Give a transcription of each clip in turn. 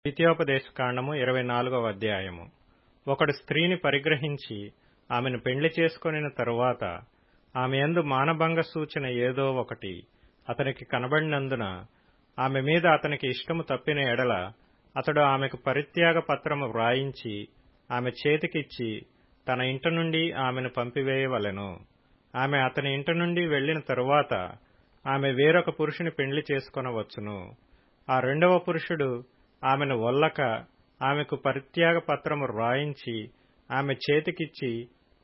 ద్వితీయోపదేశకాండము 24వ అధ్యాయము. ఒకడు స్త్రీని పరిగ్రహించి ఆమెను పెండ్లి చేసుకొనిన తరువాత ఆమె యందు మానభంగ సూచన ఏదో ఒకటి అతనికి కనబడినందున ఆమె మీద అతనికి ఇష్టము తప్పిన ఎడల అతడు ఆమెకు పరిత్యాగ పత్రము వ్రాయించి ఆమె చేతికిచ్చి తన ఇంట నుండి ఆమెను పంపివేయవలెను. ఆమె అతని ఇంట నుండి వెళ్లిన తరువాత ఆమె వేరొక పురుషుని పెండ్లి చేసుకొనవచ్చును. ఆ రెండవ పురుషుడు ఆమెను వల్లక ఆమెకు పరిత్యాగ పత్రము రాయించి ఆమె చేతికిచ్చి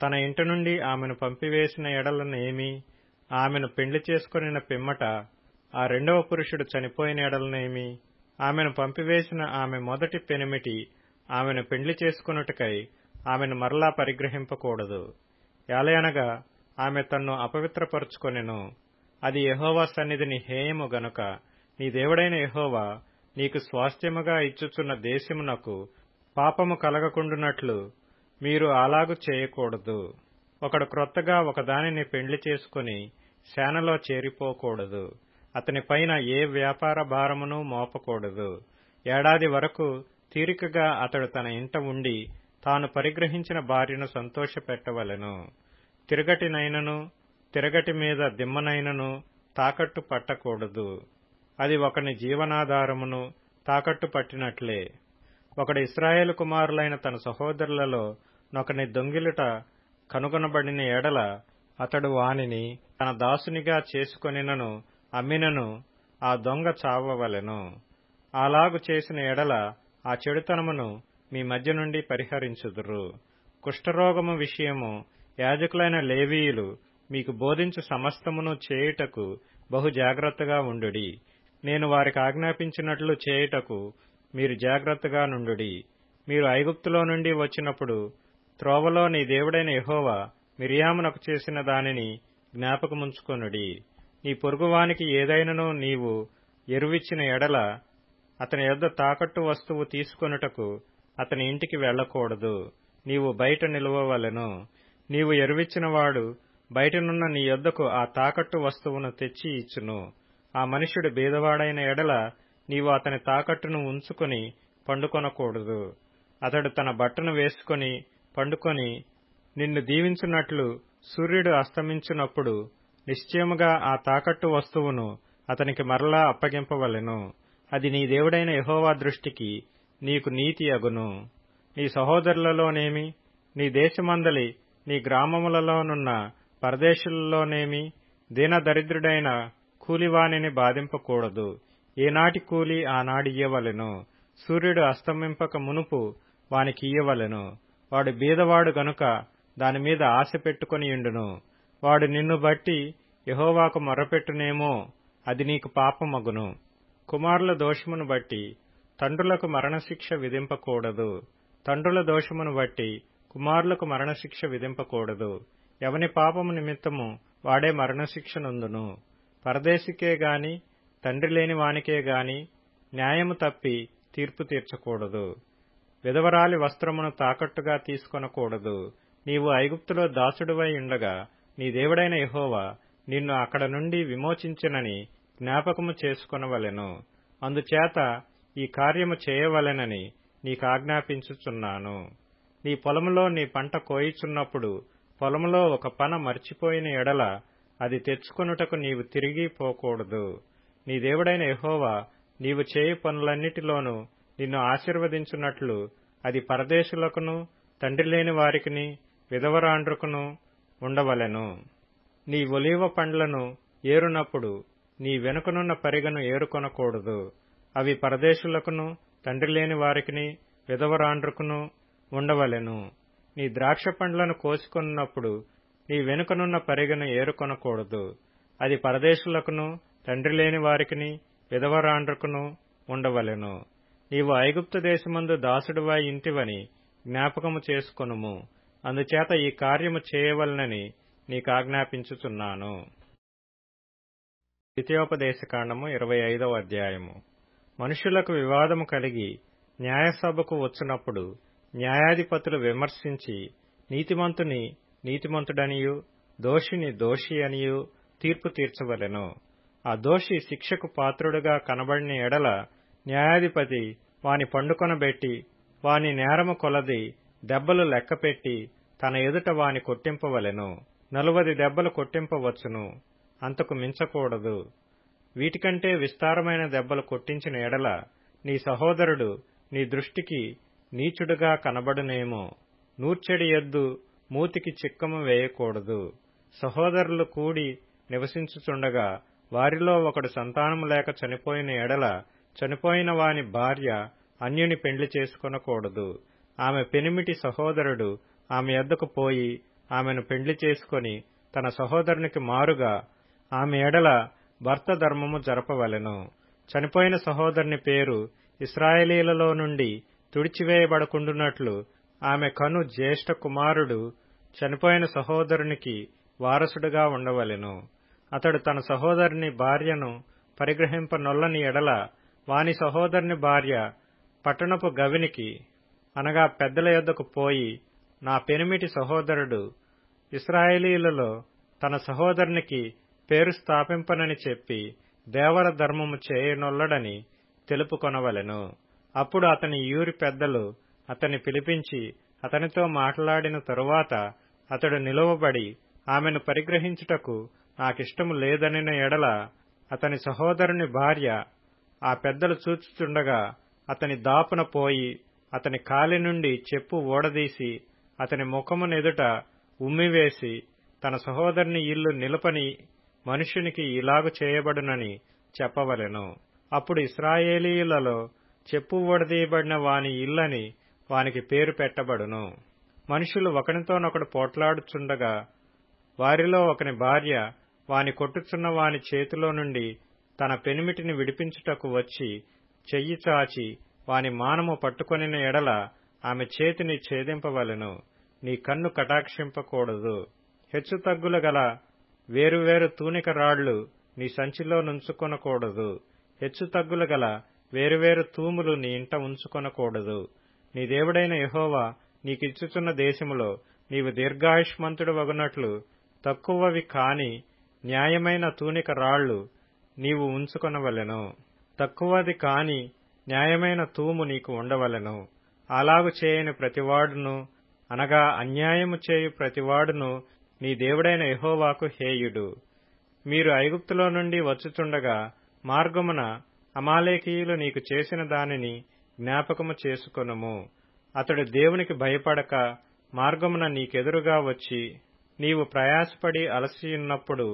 తన ఇంటి నుండి ఆమెను పంపివేసిన ఎడలనేమి, ఆమెను పెండ్లి చేసుకొనిన పిమ్మట ఆ రెండవ పురుషుడు చనిపోయిన ఎడలనేమి, ఆమెను పంపివేసిన ఆమె మొదటి పెనిమిటి ఆమెను పెండ్లి చేసుకొనుటకై ఆమెను మరలా పరిగ్రహింపకూడదు. ఏలయనగా ఆమె తన్ను అపవిత్రపరుచుకొనెను. అది యెహోవా సన్నిధిని హేయము గనుక నీ దేవుడైన యెహోవా నీకు స్వాస్థ్యముగా ఇచ్చుచున్న దేశమునకు పాపము కలగకుండునట్లు మీరు అలాగు చేయకూడదు. ఒకడు క్రొత్తగా ఒకదానిని పెండ్లి చేసుకుని సేనలో చేరిపోకూడదు. అతని పైన ఏ వ్యాపార భారమును మోపకూడదు. ఏడాది వరకు తీరికగా అతడు తన ఇంట ఉండి తాను పరిగ్రహించిన భార్యను సంతోషపెట్టవలెను. తిరగటినైనను తిరగటి మీద దిమ్మనైనను తాకట్టు పట్టకూడదు. అది ఒకని జీవనాధారమును తాకట్టు పట్టినట్లే. ఒకడు ఇశ్రాయేలు కుమారులైన తన సహోదరులలో నొకని దొంగిలుట కనుగొనబడిన ఎడల అతడు వానిని తన దాసునిగా చేసుకొనినను అమ్మినను ఆ దొంగ చావవలెను. అలాగు చేసిన ఎడల ఆ చెడుతనమును మీ మధ్య నుండి పరిహరించుదురు. కుష్ఠరోగము విషయము యాజకులైన లేవీయులు మీకు బోధించు సమస్తమును చేయుటకు బహు జాగ్రత్తగా ఉండుడి. నేను వారికి ఆజ్ఞాపించినట్లు చేయుటకు మీరు జాగ్రత్తగా నుండుడి. మీరు ఐగుప్తులో నుండి వచ్చినప్పుడు త్రోవలో నీ దేవుడైన యెహోవా మిర్యామునకు చేసిన దానిని జ్ఞాపకముంచుకొనుడి. నీ పొరుగువానికి ఏదైనను నీవు ఎరువిచ్చిన ఎడల అతని యొద్ద తాకట్టు వస్తువు తీసుకొనుటకు అతని ఇంటికి వెళ్లకూడదు. నీవు బయట నిలువవలెను. నీవు ఎరువిచ్చినవాడు బయటనున్న నీ యొద్దకు ఆ తాకట్టు వస్తువును తెచ్చి ఇచ్చును. ఆ మనుష్యుడు బీదవాడైన ఎడల నీవు అతని తాకట్టును ఉంచుకొని పండుకొనకూడదు. అతడు తన బట్టను వేసుకొని పండుకొని నిన్ను దీవించున్నట్లు సూర్యుడు అస్తమించునప్పుడు నిశ్చయముగా ఆ తాకట్టు వస్తువును అతనికి మరలా అప్పగింపవలెను. అది నీ దేవుడైన యెహోవా దృష్టికి నీకు నీతి అగును. నీ సహోదరులలోనేమి, నీ దేశమందలి నీ గ్రామములలోనున్న పరదేశులలోనేమి దీనదరిద్రుడైన కూలివానిని బాధింపకూడదు. ఏనాటి కూలి ఆనాడియ్యవలెను. సూర్యుడు అస్తమింపక మునుపు వానికియ్యవలెను. వాడు బీదవాడు గనుక దానిమీద ఆశ పెట్టుకొనియుండును. వాడు నిన్ను బట్టి యెహోవాకు మొర్రపెట్టునేమో, అది నీకు పాపమగును. కుమారుల దోషమును బట్టి తండ్రులకు మరణశిక్ష విధింపకూడదు. తండ్రుల దోషమును బట్టి కుమారులకు మరణశిక్ష విధింపకూడదు. ఎవని పాపము నిమిత్తము వాడే మరణశిక్ష నొందును. పరదేశికే గాని తండ్రి లేని వానికే గాని న్యాయము తప్పి తీర్పు తీర్చకూడదు. విధవరాలి వస్త్రమును తాకట్టుగా తీసుకొనకూడదు. నీవు ఐగుప్తులో దాసుడివై ఉండగా నీ దేవుడైన యెహోవా నిన్ను అక్కడ నుండి విమోచించినని జ్ఞాపకము చేసుకొనవలెను. అందుచేత ఈ కార్యము చేయవలెనని నీకాజ్ఞాపించుచున్నాను. నీ పొలములో నీ పంట కోయిచున్నప్పుడు పొలములో ఒక పన మర్చిపోయిన ఎడల అది తెచ్చుకొనుటకు నీవు తిరిగి పోకూడదు. నీ దేవుడైన యెహోవా నీవు చేయు పనులన్నిటిలోనూ నిన్ను ఆశీర్వదించున్నట్లు అది పరదేశులకును తండ్రి లేని వారికిని విధవరాండ్రుకును ఉండవలెను. నీ ఒలీవ పండ్లను ఏరునప్పుడు నీ వెనుకనున్న పరిగను ఏరుకొనకూడదు. అవి పరదేశులకును తండ్రి లేని వారికిని విధవరాండ్రుకును ఉండవలెను. నీ ద్రాక్ష పండ్లను కోసుకొనున్నప్పుడు నీ వెనుకనున్న పరిగను ఏరుకొనకూడదు. అది పరదేశులకును తండ్రి లేని వారికిని విధవరాండ్రుకును ఉండవలెను. నీవు ఐగుప్తు దేశమందు దాసుడివై ఇంటివని జ్ఞాపకము చేసుకొనుము. అందుచేత ఈ కార్యము చేయవలనని నీకాజ్ఞాపించుచున్నాను. ద్వితీయోపదేశకాండము 25వ అధ్యాయము. మనుషులకు వివాదము కలిగి న్యాయసభకు వచ్చినప్పుడు న్యాయాధిపతులు విమర్శించి నీతిమంతుని నీతిమంతుడనియు దోషిని దోషి అనియు తీర్పు తీర్చవలెను. ఆ దోషి శిక్షకు పాత్రుడుగా కనబడిన ఎడల న్యాయాధిపతి వాని పండుకొనబెట్టి వాని నేరము కొలది దెబ్బలు లెక్కపెట్టి తన ఎదుట వాని కొట్టింపవలెను. 40 దెబ్బలు కొట్టింపవచ్చును, అంతకు మించకూడదు. వీటికంటే విస్తారమైన దెబ్బలు కొట్టించిన ఎడల నీ సహోదరుడు నీ దృష్టికి నీచుడుగా కనబడునేమో. నూర్చెడి ఎద్దు మూతికి చిక్కము వేయకూడదు. సహోదరులు కూడి నివసించుచుండగా వారిలో ఒకడు సంతానము లేక చనిపోయిన ఎడల చనిపోయిన వాని భార్య అన్యుని పెండ్లి చేసుకొనకూడదు. ఆమె పెనిమిటి సహోదరుడు ఆమె యొద్దకు పోయి ఆమెను పెండ్లి చేసుకొని తన సహోదరునికి మారుగా ఆమె ఎడల భర్త ధర్మము జరపవలెను. చనిపోయిన సహోదరుని పేరు ఇశ్రాయేలీలలో నుండి తుడిచివేయబడకుండునట్లు ఆమె కను జ్యేష్ఠ కుమారుడు చనిపోయిన సహోదరునికి వారసుడుగా ఉండవలెను. అతడు తన సహోదరుని భార్యను పరిగ్రహింపనొల్లని ఎడల వాని సహోదరుని భార్య పట్టణపు గవినికి అనగా పెద్దల యొద్దకు పోయి, నా పెనిమిటి సహోదరుడు ఇశ్రాయేలీలలో తన సహోదరునికి పేరు స్థాపింపనని చెప్పి దేవర ధర్మము చేయనొల్లడని తెలుపుకొనవలెను. అప్పుడు అతని ఊరి పెద్దలు అతన్ని పిలిపించి అతనితో మాట్లాడిన తరువాత అతడు నిలువబడి ఆమెను పరిగ్రహించుటకు నాకిష్టము లేదనిన ఎడల అతని సహోదరుని భార్య ఆ పెద్దలు చూచుచుండగా అతని దాపున పోయి అతని కాలి నుండి చెప్పు ఊడదీసి అతని ముఖమునెదుట ఉమ్మివేసి తన సహోదరుని ఇల్లు నిలపని మనుష్యునికి ఇలాగు చేయబడునని చెప్పవలెను. అప్పుడు ఇశ్రాయేలీయులలో చెప్పు ఊడదీయబడిన వాని ఇల్లని వానికి పేరు పెట్టబడును. మనుషులు ఒకనితోనొకడు పోట్లాడుచుండగా వారిలో ఒకని భార్య వాని కొట్టుచున్న వాని చేతిలో నుండి తన పెనిమిటిని విడిపించుటకు వచ్చి చెయ్యి చాచి వాని మానము పట్టుకొనిన ఎడల ఆమె చేతిని ఛేదింపవలెను. నీ కన్ను కటాక్షింపకూడదు. హెచ్చుతగ్గులు గల వేరువేరు తూనిక రాళ్లు నీ సంచిలో నుంచుకొనకూడదు. హెచ్చుతగ్గులు గల వేరువేరు తూములు నీ ఇంట ఉంచుకొనకూడదు. నీ దేవుడైన యెహోవా నీకిచ్చుచున్న దేశములో నీవు దీర్ఘాయుష్మంతుడు వగునట్లు తక్కువవి కాని న్యాయమైన తూనిక రాళ్లు నీవు ఉంచుకొనవలెను. తక్కువది కాని న్యాయమైన తూము నీకు ఉండవలెను. అలాగు చేయని ప్రతివాడును అనగా అన్యాయము చేయు ప్రతివాడును నీ దేవుడైన యెహోవాకు హేయుడు. మీరు ఐగుప్తులో నుండి వచ్చుచుండగా మార్గమున అమాలేకీయులు నీకు చేసిన దానిని జ్ఞాపకము చేసుకొనుము. అతడు దేవునికి భయపడక మార్గమున నీకెదురుగా వచ్చి నీవు ప్రయాసపడి అలసియున్నప్పుడు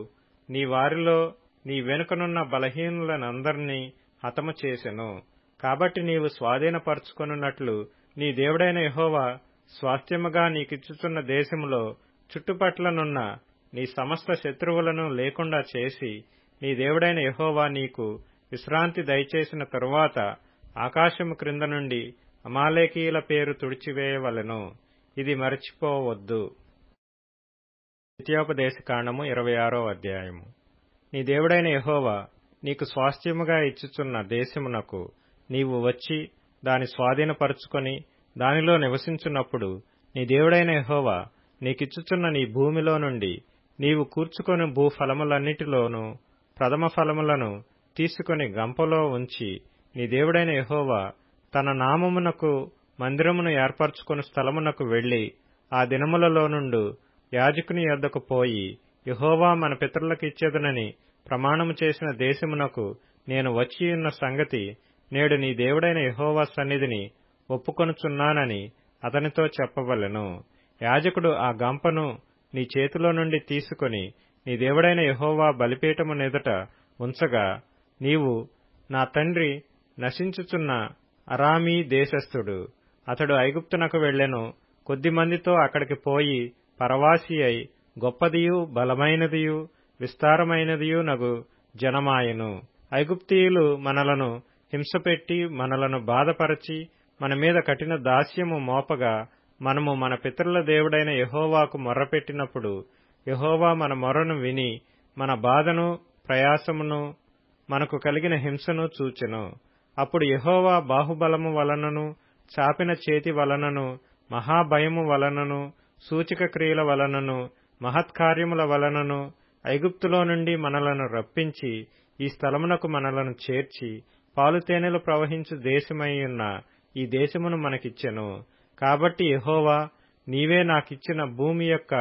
నీ వారిలో నీ వెనుకనున్న బలహీనులనందరినీ హతము చేసెను. కాబట్టి నీవు స్వాధీనపరచుకొనున్నట్లు నీ దేవుడైన యెహోవా స్వాస్థ్యముగా నీకిచ్చుచున్న దేశములో చుట్టుపట్లనున్న నీ సమస్త శత్రువులను లేకుండా చేసి నీ దేవుడైన యెహోవా నీకు విశ్రాంతి దయచేసిన తరువాత ఆకాశము క్రింద నుండి అమాలేకీయుల పేరు తుడిచివేయవలెను. ఇది మరచిపోవద్దు. ద్వితీయోపదేశకాండము 26వ అధ్యాయము. నీ దేవుడైన యెహోవా నీకు స్వాస్థ్యముగా ఇచ్చుచున్న దేశమునకు నీవు వచ్చి దాని స్వాధీనపరుచుకొని దానిలో నివసించున్నప్పుడు నీ దేవుడైన యెహోవా నీకిచ్చుచున్న నీ భూమిలో నుండి నీవు కూర్చుకొని భూఫలములన్నిటిలోనూ ప్రథమ ఫలములను తీసుకొని గంపలో ఉంచి నీ దేవుడైన యెహోవా తన నామమునకు మందిరమును ఏర్పరచుకొని స్థలమునకు వెళ్లి ఆ దినములలో నుండు యాజకుని యొద్దకు పోయి యెహోవా మన పితరులకు ఇచ్చేదనని ప్రమాణము చేసిన దేశమునకు నేను వచ్చియున్న సంగతి నేడు నీ దేవుడైన యెహోవా సన్నిధిని ఒప్పుకొనుచున్నానని అతనితో చెప్పవలెను. యాజకుడు ఆ గంపను నీ చేతిలో నుండి తీసుకొని నీ దేవుడైన యెహోవా బలిపీఠమునెదుట ఉంచగా నీవు నా తండ్రి నశించుచున్న అరామీ దేశస్థుడు. అతడు ఐగుప్తునకు వెళ్లెను. కొద్దిమందితో అక్కడికి పోయి పరవాసి అయి గొప్పదియు బలమైనదియు విస్తారమైనదియు నగు జనమాయెను. ఐగుప్తీయులు మనలను హింసపెట్టి మనలను బాధపరచి మన మీద కఠిన దాస్యము మోపగా మనము మన పితరుల దేవుడైన యెహోవాకు మొర్రపెట్టినప్పుడు యెహోవా మన మొర్రను విని మన బాధను ప్రయాసమును మనకు కలిగిన హింసను చూచెను. అప్పుడు యెహోవా బాహుబలము వలనను చాపిన చేతి వలనను మహాభయము వలనను సూచక క్రియల వలనను మహత్కార్యముల వలనను ఐగుప్తులో నుండి మనలను రప్పించి ఈ స్థలమునకు మనలను చేర్చి పాలుతేనెలు ప్రవహించు దేశమయ్యున్న ఈ దేశమును మనకిచ్చెను. కాబట్టి యెహోవా, నీవే నాకిచ్చిన భూమి యొక్క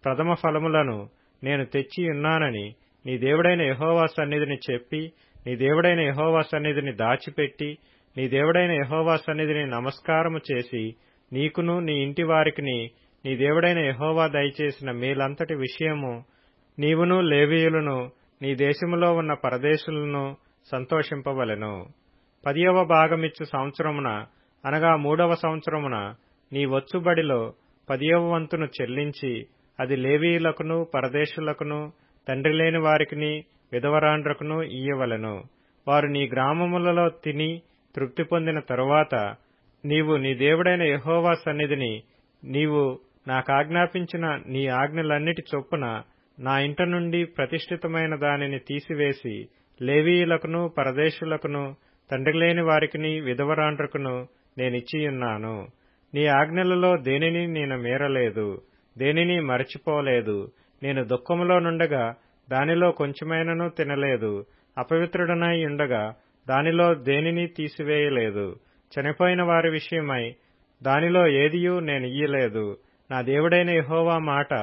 ప్రథమ ఫలములను నేను తెచ్చియున్నానని నీ దేవుడైన యెహోవా సన్నిధిని చెప్పి, నీ దేవుడైన యెహోవా సన్నిధిని దాచిపెట్టి, నీ దేవుడైన యెహోవా సన్నిధిని నమస్కారము చేసి, నీకును నీ ఇంటి వారికిని నీ దేవుడైన యెహోవా దయచేసిన మేలంతటి విషయము నీవును లేవీయులను నీ దేశములో ఉన్న పరదేశులను సంతోషింపవలెను. 10వ భాగమిచ్చు సంవత్సరమున అనగా 3వ సంవత్సరమున నీ వచ్చుబడిలో 10వ వంతును చెల్లించి, అది లేవీయులకును పరదేశులకును తండ్రి లేని వారికిని విధవరాండ్రకును ఇయ్యవలెను. వారు నీ గ్రామములలో తిని తృప్తి పొందిన తరువాత నీవు నీ దేవుడైన యెహోవా సన్నిధిని నీవు నాకాజ్ఞాపించిన నీ ఆజ్ఞలన్నిటి చొప్పున నా ఇంట నుండి ప్రతిష్ఠితమైన దానిని తీసివేసి లేవీయులకును పరదేశులకును తండ్రి లేని వారికిని విధవరాండ్రకును నేనిచ్చియున్నాను. నీ ఆజ్ఞలలో దేనిని నేను మీరలేదు, దేనిని మరచిపోలేదు. నేను దుఃఖములో నుండగా దానిలో కొంచెమైనను తినలేదు, అపవిత్రుడనై ఉండగా దానిలో దేనిని తీసివేయలేదు. చనిపోయిన వారి విషయమై దానిలో ఏదియూ నేనియ్యలేదు. నా దేవుడైన యెహోవా మాట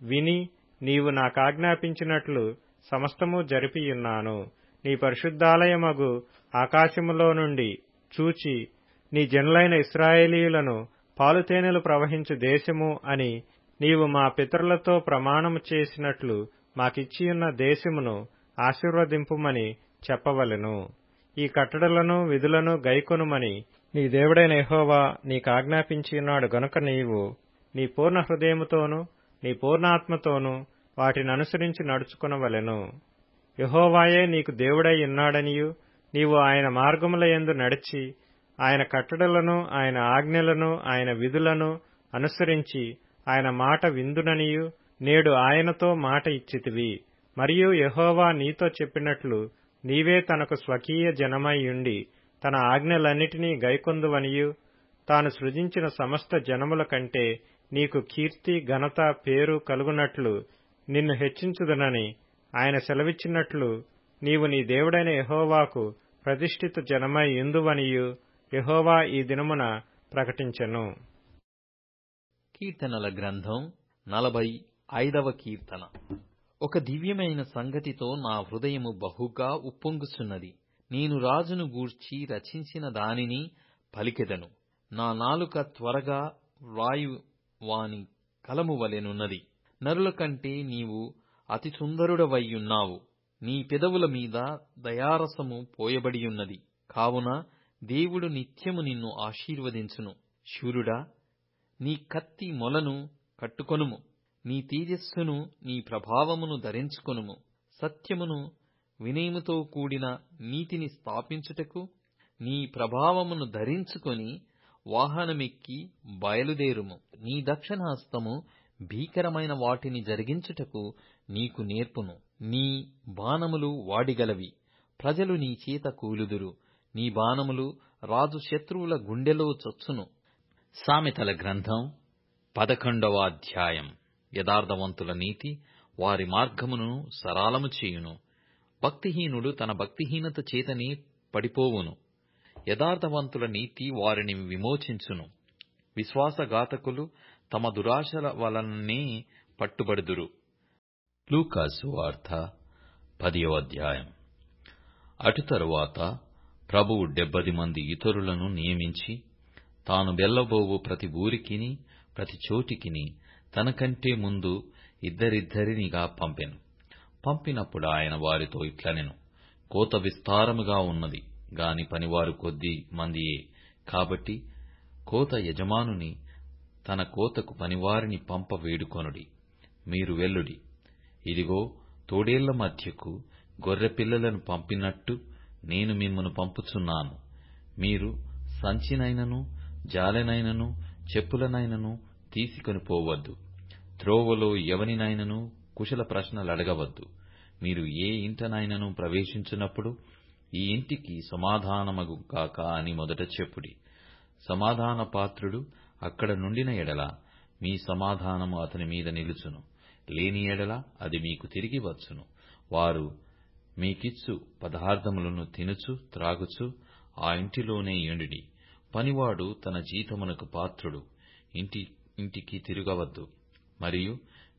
విని నీవు నాకాజ్ఞాపించినట్లు సమస్తము జరిపియున్నాను. నీ పరిశుద్ధాలయమగు ఆకాశములో నుండి చూచి నీ జనులైన ఇశ్రాయేలీయులను పాలుతేనెలు ప్రవహించు దేశము అని నీవు మా పితరులతో ప్రమాణము చేసినట్లు మాకిచ్చియున్న దేశమును ఆశీర్వదింపుమని చెప్పవలెను. ఈ కట్టడలను విధులను గైకొనుమని నీ దేవుడైన యెహోవా నీకాజ్ఞాపించియున్నాడు గనుక నీవు నీ పూర్ణ హృదయముతోనూ నీ పూర్ణాత్మతోనూ వాటిననుసరించి నడుచుకొనవలెను. యెహోవాయే నీకు దేవుడై ఉన్నాడనియు, నీవు ఆయన మార్గముల యందు నడిచి ఆయన కట్టడలను ఆయన ఆజ్ఞలను ఆయన విధులను అనుసరించి ఆయన మాట విందుననియు నేడు ఆయనతో మాట ఇచ్చితివి. మరియు యెహోవా నీతో చెప్పినట్లు నీవే తనకు స్వకీయ జనమైయుండి తన ఆజ్ఞలన్నిటినీ గైకొందువనియు, తాను సృజించిన సమస్త జనముల కంటే నీకు కీర్తి ఘనత పేరు కలుగునట్లు నిన్ను హెచ్చించుదునని ఆయన సెలవిచ్చినట్లు నీవు నీ దేవుడైన యెహోవాకు ప్రతిష్ఠిత జనమై యుందువనియు యెహోవా ఈ దినమున ప్రకటించెను. కీర్తనల గ్రంథం 45వ కీర్తన. ఒక దివ్యమైన సంగతితో నా హృదయము బహుగా ఉప్పొంగుచున్నది. నేను రాజును గూర్చి రచించిన దానిని పలికెదను. నా నాలుక త్వరగా వ్రాయువాని కలము వలెనున్నది. నరుల కంటే నీవు అతి సుందరుడవైయున్నావు. నీ పెదవుల మీద దయారసము పోయబడియున్నది. కావున దేవుడు నిత్యము నిన్ను ఆశీర్వదించును. శూరుడా, నీ కత్తి మొలను కట్టుకొనుము. నీ తేజస్సును నీ ప్రభావమును ధరించుకొనుము. సత్యమును వినయముతో కూడిన నీతిని స్థాపించుటకు నీ ప్రభావమును ధరించుకొని వాహనమెక్కి బయలుదేరుము. నీ దక్షిణహస్తము భీకరమైన వాటిని జరిగించుటకు నీకు నేర్పును. నీ బాణములు వాడిగలవి, ప్రజలు నీ చేత కూలుదురు. నీ బాణములు రాజు శత్రువుల గుండెలో చొచ్చును. సామెతల గ్రంథం 11వ అధ్యాయం. యథార్థవంతుల నీతి వారి మార్గమును సరళము చేయును. భక్తిహీనుడు తన భక్తిహీనత చేతనే పడిపోవును. యథార్థవంతుల నీతి వారిని విమోచించును. విశ్వాసఘాతకులు తమ దురాశల వలననే పట్టుబడుదురు. లూకాసు వార్త 10వ అధ్యాయం. అటు తరువాత ప్రభువు 70 మంది ఇతరులను నియమించి తాను వెళ్లబోవు ప్రతి ఊరికిని ప్రతి చోటికిని తనకంటే ముందు ఇద్దరిద్దరినిగా పంపెను. పంపినప్పుడు ఆయన వారితో ఇట్లనెను: కోత విస్తారముగా ఉన్నది గాని పనివారు కొద్ది మందియే. కాబట్టి కోత యజమానుని తన కోతకు పనివారిని పంప వేడుకొనుడి. మీరు వెళ్ళుడి. ఇదిగో, తోడేళ్ల మధ్యకు గొర్రెపిల్లలను పంపినట్టు నేను మిమ్మును పంపుచున్నాను. మీరు సంచినైనను జాలెనైనను చెప్పులనైనను తీసుకొని పోవద్దు. త్రోవలో ఎవనినైనను కుశల ప్రశ్నలడగవద్దు. మీరు ఏ ఇంటనైనను ప్రవేశించినప్పుడు ఈ ఇంటికి సమాధానమగు గాక అని మొదట చెప్పుడి. సమాధాన పాత్రుడు అక్కడ నుండిన ఎడల మీ సమాధానము అతని మీద నిలుచును, లేని ఎడల అది మీకు తిరిగి వచ్చును. వారు మీకిచ్చు పదార్థములను తినుచు త్రాగుచు ఆ ఇంటిలోనే యుండుడి. పనివాడు తన జీతమునకు పాత్రుడు. ఇంటికి తిరగవద్దు. మరియు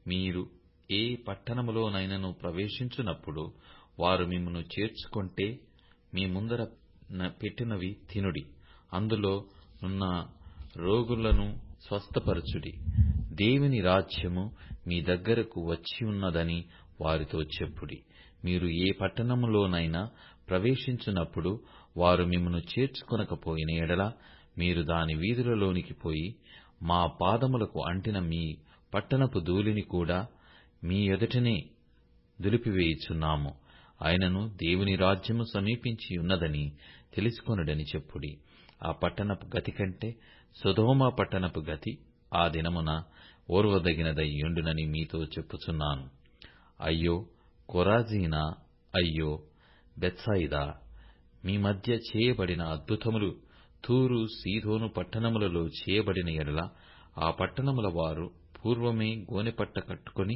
మీరు ఏ పట్టణములోనైనను ప్రవేశించునప్పుడు వారు మిమ్మును చేర్చుకొంటే మీ ముందర పెట్టినవి తినుడి. అందులో నున్న రోగులను స్వస్థపరచుడి. దేవుని రాజ్యము మీ దగ్గరకు వచ్చియున్నదని వారితో చెప్పుడి. మీరు ఏ పట్టణములోనైనా ప్రవేశించునప్పుడు వారు మిమ్మును చేర్చుకొనకపోయిన ఎడల మీరు దాని వీధులలోనికి పోయి మా పాదములకు అంటిన మీ పట్టణపు ధూళిని కూడా మీ ఎదుటనే దులిపివేయుచున్నాము. అయినను దేవుని రాజ్యము సమీపించి ఉన్నదని తెలుసుకొనుడని చెప్పుడి. ఆ పట్టణపు గతి కంటే సొదొమ పట్టణపు గతి ఆ దినమున ఓర్వదగినదై యుండునని మీతో చెప్పుచున్నాను. అయ్యో కొరాజీనా, అయ్యో బెత్సాయిదా! మీ మధ్య చేయబడిన అద్భుతములు తూరు సీదోను పట్టణములలో చేయబడిన ఎడల ఆ పట్టణముల వారు పూర్వమే గోనెపట్ట కట్టుకొని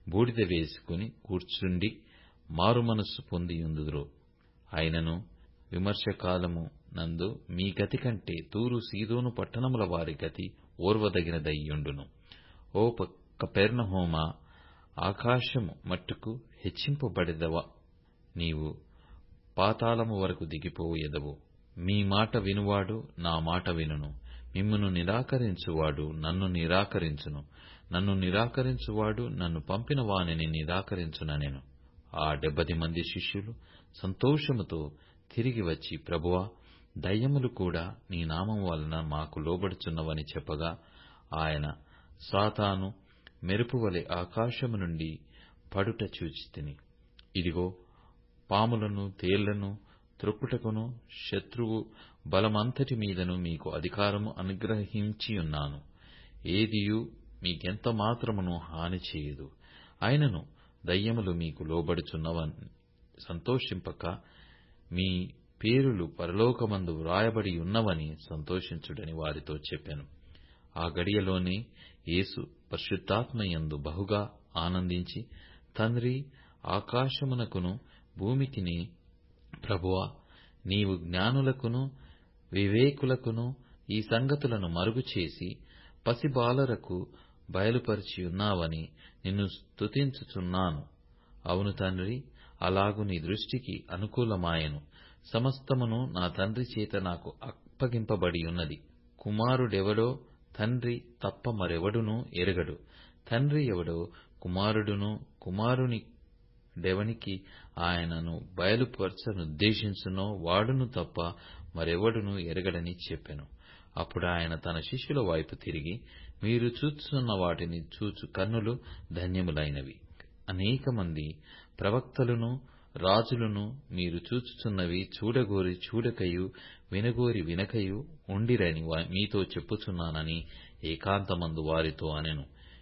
బూడిద వేసుకుని కూర్చుండి మారుమనస్సు పొందియుందురు. అయినను విమర్శకాలము నందు మీ గతి కంటే తూరు సీదోను పట్టణముల వారి గతి ఓర్వదగినదై యుండును. ఓ కపెర్నహూమా, ఆకాశము మట్టుకు హెచ్చింపబడెదవా? నీవు పాతాళము వరకు దిగిపోయెదవు. మీ మాట వినువాడు నా మాట వినును. మిమ్మును నిరాకరించువాడు నన్ను నిరాకరించును. నన్ను నిరాకరించువాడు నన్ను పంపిన వానిని నిరాకరించుననెను. ఆ 70 మంది శిష్యులు సంతోషముతో తిరిగి వచ్చి, ప్రభువా, దయ్యములు కూడా నీ నామము వలన మాకు లోబడుచున్నవని చెప్పగా, ఆయన, సాతాను మెరుపువలె ఆకాశము నుండి పడుట చూచితిని. ఇదిగో, పాములను తేళ్లను త్రొక్కుటకును శత్రువు బలమంతటి మీదను మీకు అధికారము అనుగ్రహించియున్నాను. ఏదియు మీకెంత మాత్రమును హాని చేయదు. అయినను దయ్యములు మీకు లోబడుచున్నవని సంతోషింపక మీ పేరులు పరలోకమందు వ్రాయబడి ఉన్నవని సంతోషించుడని వారితో చెప్పెను. ఆ గడియలోనే యేసు పరిశుద్ధాత్మయందు బహుగా ఆనందించి, తండ్రి, ఆకాశమునకును భూమికిని, ప్రభువా, నీవు జ్ఞానులకును వివేకులకును ఈ సంగతులను మరుగుచేసి పసిబాలరకు బయలుపరిచియున్నావని నిన్ను స్తుతించుచున్నాను. అవును తండ్రి, అలాగు నీ దృష్టికి అనుకూలమాయెను. సమస్తమును నా తండ్రి చేత నాకు అప్పగింపబడి ఉన్నది. కుమారుడెవడో తండ్రి తప్ప మరెవడునూ ఎరగడు. తండ్రి ఎవడో కుమారుడును, కుమారుడెవనికి ఆయనను బయలుపరచనుద్దేశించునో వాడును తప్ప మరెవడునూ ఎరగడని చెప్పెను. అప్పుడు ఆయన తన శిష్యుల వైపు తిరిగి, మీరు చూచుచున్న వాటిని చూచు కన్నులు ధన్యములైనవి. అనేకమంది ప్రవక్తలును రాజులను మీరు చూచుచున్నవి చూడగోరి చూడకయు వినగోరి వినకయు ఉండిరని మీతో చెప్పుచున్నానని ఏకాంతమందు వారితో అనెను.